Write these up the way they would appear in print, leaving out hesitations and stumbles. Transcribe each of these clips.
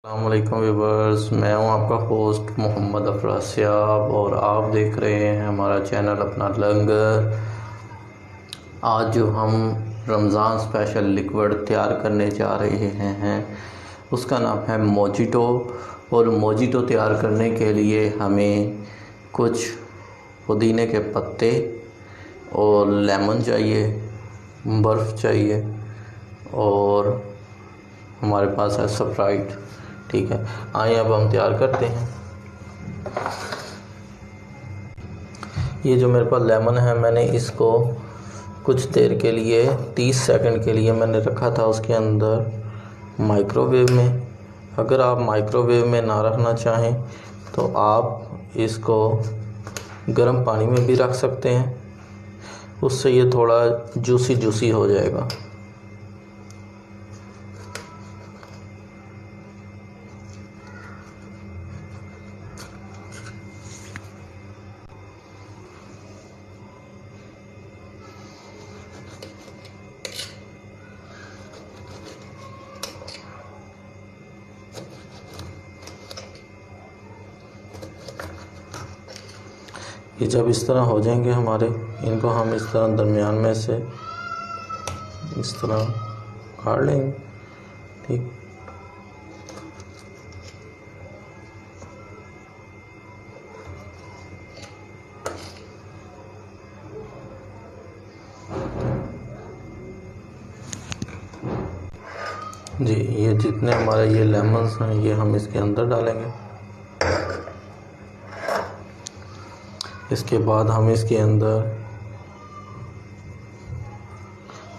अस्सलामुअलैकुम व्यूवर्स, मैं हूं आपका होस्ट मोहम्मद अफराज सियाब और आप देख रहे हैं हमारा चैनल अपना लंगर। आज जो हम रमज़ान स्पेशल लिक्विड तैयार करने जा रहे हैं उसका नाम है मोजिटो। और मोजिटो तैयार करने के लिए हमें कुछ पुदीने के पत्ते और लेमन चाहिए, बर्फ़ चाहिए और हमारे पास है स्प्राइट। ठीक है, आइए अब हम तैयार करते हैं। ये जो मेरे पास लेमन है, मैंने इसको कुछ देर के लिए 30 सेकंड के लिए मैंने रखा था उसके अंदर माइक्रोवेव में। अगर आप माइक्रोवेव में ना रखना चाहें तो आप इसको गर्म पानी में भी रख सकते हैं, उससे ये थोड़ा जूसी हो जाएगा। ये जब इस तरह हो जाएंगे हमारे, इनको हम इस तरह दरमियान में से इस तरह काट लेंगे। ठीक, जी ये जितने हमारे ये लेमन्स हैं ये हम इसके अंदर डालेंगे। इसके बाद हम इसके अंदर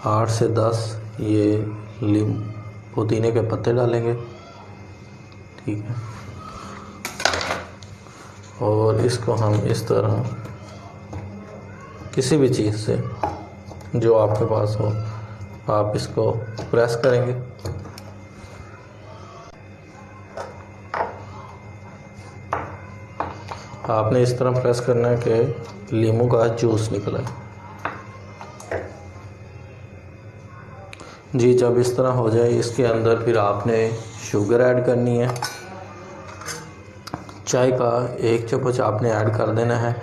8 से 10 ये पुदीने के पत्ते डालेंगे। ठीक है, और इसको हम इस तरह किसी भी चीज़ से जो आपके पास हो आप इसको प्रेस करेंगे। आपने इस तरह प्रेस करना है कि लीमू का जूस निकले। जी जब इस तरह हो जाए, इसके अंदर फिर आपने शुगर ऐड करनी है। चाय का 1 चम्मच आपने ऐड कर देना है।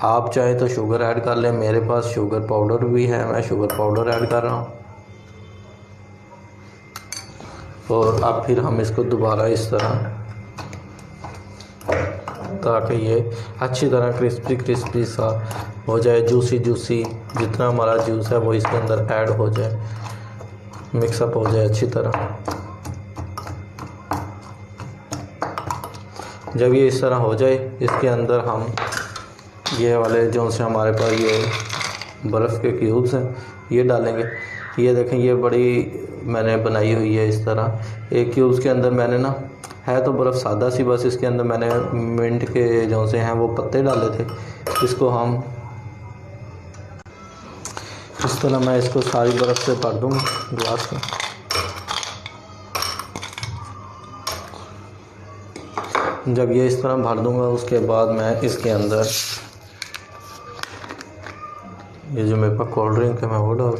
आप चाहे तो शुगर ऐड कर लें, मेरे पास शुगर पाउडर भी है, मैं शुगर पाउडर ऐड कर रहा हूँ। और अब फिर हम इसको दोबारा इस तरह, ताकि ये अच्छी तरह क्रिस्पी सा हो जाए, जूसी जितना हमारा जूस है वो इसके अंदर ऐड हो जाए, मिक्सअप हो जाए अच्छी तरह। जब ये इस तरह हो जाए, इसके अंदर हम ये वाले जो से हमारे पास ये बर्फ़ के क्यूब्स हैं ये डालेंगे। ये देखें, ये बड़ी मैंने बनाई हुई है इस तरह। एक क्यूब्स के अंदर मैंने ना, है तो बर्फ़ सादा सी, बस इसके अंदर मैंने मिंट के जो से हैं वो पत्ते डाले थे। इसको हम इस तरह, मैं इसको सारी बर्फ़ से भर दूँगा ग्लास में। जब ये इस तरह भर दूँगा उसके बाद मैं इसके अंदर ये जो मेरे पास कोल्ड ड्रिंक है मैं वो डाल,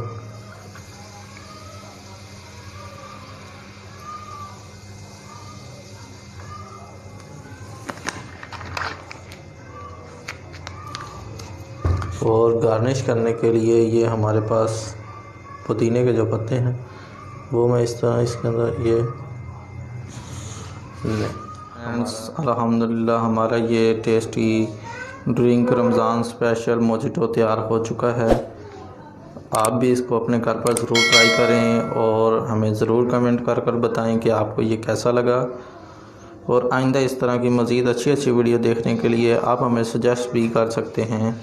और गार्निश करने के लिए ये हमारे पास पुदीने के जो पत्ते हैं वो मैं इस तरह इसके अंदर ये अल्हम्दुलिल्लाह हमारा ये tasty drink Ramzan special mojito तैयार हो चुका है। आप भी इसको अपने घर पर ज़रूर ट्राई करें और हमें ज़रूर कमेंट कर बताएं कि आपको ये कैसा लगा। और आइंदा इस तरह की मज़ीद अच्छी वीडियो देखने के लिए आप हमें सजेस्ट भी कर सकते हैं।